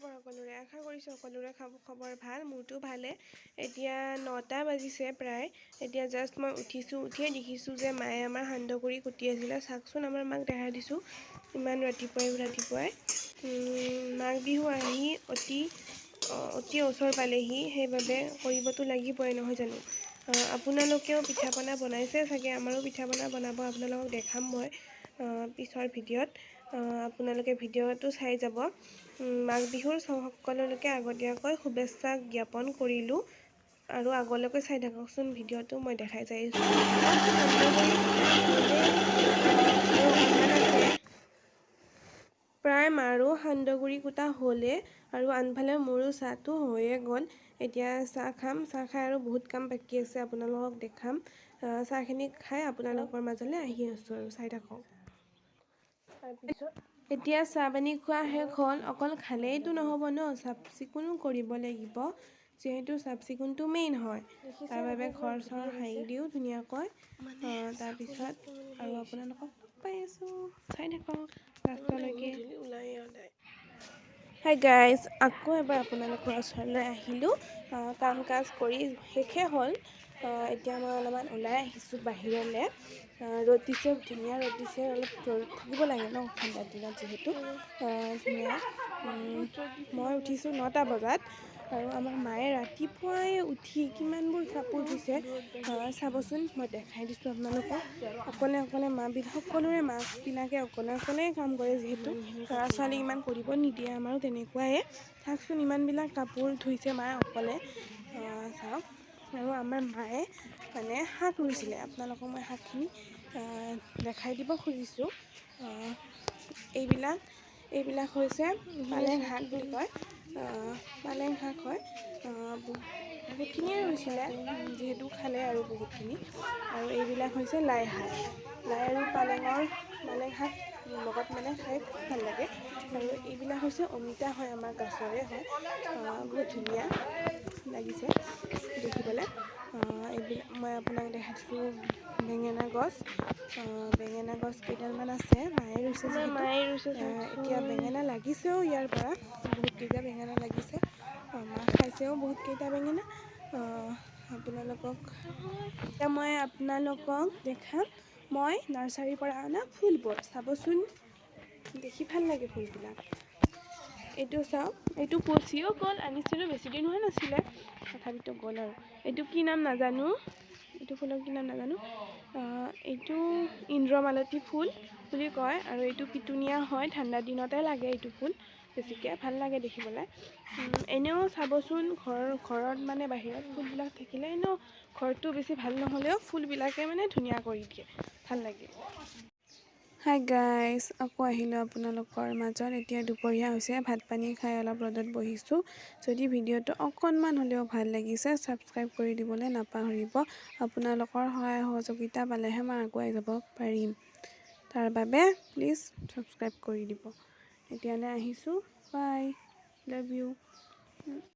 খবৰ সকলোৰে? আশা কৰিছোঁ সকলোৰে খবৰ ভাল। মোৰতো ভালে। এতিয়া 9টা বাজিছে প্ৰায়। এতিয়া জাষ্ট মই উঠিয়ে দেখিছোঁ যে মায়ে আমাৰ সান্দহগুড়ি কুটি আছিলে। চাওকচোন, আমাৰ মাক দেখাই দিছোঁ ইমান ৰাতিপুৱাই মাঘ বিহু আহি অতি ওচৰ পালেহি, সেইবাবে কৰিবতো লাগিবই, নহয় জানো? আপোনালোকেও পিঠা পনা বনাইছে চাগে। আমাৰো পিঠা পনা বনাব, আপোনালোকক দেখাম মই পিছৰ ভিডিঅ'ত। আপোনালোকে ভিডিঅ'টো চাই যাব। মাঘ বিহুৰ সকলোকে আগতীয়াকৈ শুভেচ্ছা জ্ঞাপন কৰিলোঁ আৰু আগলৈকে চাই থাককচোন ভিডিঅ'টো, মই দেখাই যাই আছোঁ। প্ৰায় মাৰো সান্দহগুড়ি কুটা হ'লে আৰু আনফালে মোৰো চাহটো হৈয়ে গ'ল। এতিয়া চাহ খাম। চাহ খাই আৰু বহুত কাম বাকী আছে, আপোনালোকক দেখাম। চাহখিনি খাই আপোনালোকৰ মাজলৈ আহি আছোঁ আৰু চাই থাকক। এতিয়া চাহ পানী খোৱা শেষ হ'ল। অকল খালেইতো নহ'ব ন, চাফ চিকুণো কৰিব লাগিব, যিহেতু চাফ চিকুণটো মেইন হয়। তাৰ বাবে ঘৰ চৰ সাৰি দিওঁ ধুনীয়াকৈ। তাৰপিছত আৰু আপোনালোকক পাই আছোঁ, চাই থাকক লাষ্টলৈকে। হাই গাইজ, আকৌ এবাৰ আপোনালোকৰ ওচৰলৈ আহিলোঁ। কাম কাজ কৰি শেষে হ'ল। এতিয়া মই অলপমান ওলাই আহিছোঁ বাহিৰলৈ। ৰ'দ দিছে, ধুনীয়া ৰ'দ দিছে। অলপ ৰ'দ থাকিব লাগে ন ঠাণ্ডাৰ দিনত, যিহেতু ধুনীয়া। মই উঠিছোঁ 9টা বজাত আৰু আমাৰ মায়ে ৰাতিপুৱাই উঠি কিমানবোৰ কাপোৰ ধুইছে চাবচোন। মই দেখাই দিছোঁ আপোনালোকক। অকলে সকলোৰে মাকবিলাকে অকলে কাম কৰে, যিহেতু ল'ৰা ছোৱালীক ইমান কৰিব নিদিয়ে। আমাৰো তেনেকুৱাই। চাওকচোন, ইমানবিলাক কাপোৰ ধুইছে মায়ে অকলে। চাওক, আৰু আমাৰ মায়ে মানে শাক ৰুইছিলে। আপোনালোকক মই শাকখিনি দেখাই দিব খুজিছোঁ। এইবিলাক হৈছে পালেং শাক বুলি কয়। পালেং শাক হয়। বহুতখিনিয়ে ৰুইছিলে, যিহেতু খালে আৰু বহুতখিনি। আৰু এইবিলাক হৈছে লাই শাক। লাই আৰু পালেং শাক লগত মানে খাই ভাল লাগে। আৰু এইবিলাক হৈছে অমিতা হয়, আমাৰ গাছৰে হয়। বহুত ধুনীয়া লাগিছে দেখিবলৈ। এইবিলাক মই আপোনাক দেখাইছোঁ। বেঙেনা গছ কেইডালমান আছে, মায়ে ৰুইছে যিহেতু। এতিয়া বেঙেনা লাগিছেও, ইয়াৰ পৰা বহুতকেইটা বেঙেনা লাগিছে। মা খাইছেও বহুতকেইটা বেঙেনা। এতিয়া মই আপোনালোকক দেখাম মই নাৰ্চাৰীৰ পৰা অনা ফুলবোৰ। চাবচোন, দেখি ভাল লাগে ফুলবিলাক। এইটো চাওক, এইটো পচিও গ'ল। আনিছিলোঁ, বেছি দিন হোৱা নাছিলে, তথাপিতো গ'ল। আৰু এইটো কি নাম নাজানো, এইটো ফুলৰ কি নাম নাজানো। এইটো ইন্দ্ৰমালতী ফুল বুলি কয়। আৰু এইটো পিটুনিয়া হয়, ঠাণ্ডা দিনতে লাগে এইটো ফুল বেছিকৈ, ভাল লাগে দেখিবলৈ। এনেও চাবচোন, ঘৰত মানে বাহিৰত ফুলবিলাক থাকিলে এনেও ঘৰটো বেছি ভাল নহ'লেও ফুলবিলাকে মানে ধুনীয়া কৰি দিয়ে, ভাল লাগে। হাই গাইজ, আকৌ আহিলোঁ আপোনালোকৰ মাজত। এতিয়া দুপৰীয়া হৈছে, ভাত পানী খাই অলপ ৰ'দত বহিছোঁ। যদি ভিডিঅ'টো অকণমান হ'লেও ভাল লাগিছে, ছাবস্ক্ৰাইব কৰি দিবলৈ নাপাহৰিব। আপোনালোকৰ সহায় সহযোগিতা পালেহে মই আগুৱাই যাব পাৰিম। তাৰ বাবে প্লিজ ছাবস্ক্ৰাইব কৰি দিব। এতিয়ালৈ আহিছোঁ, বাই, লাভ ইউ।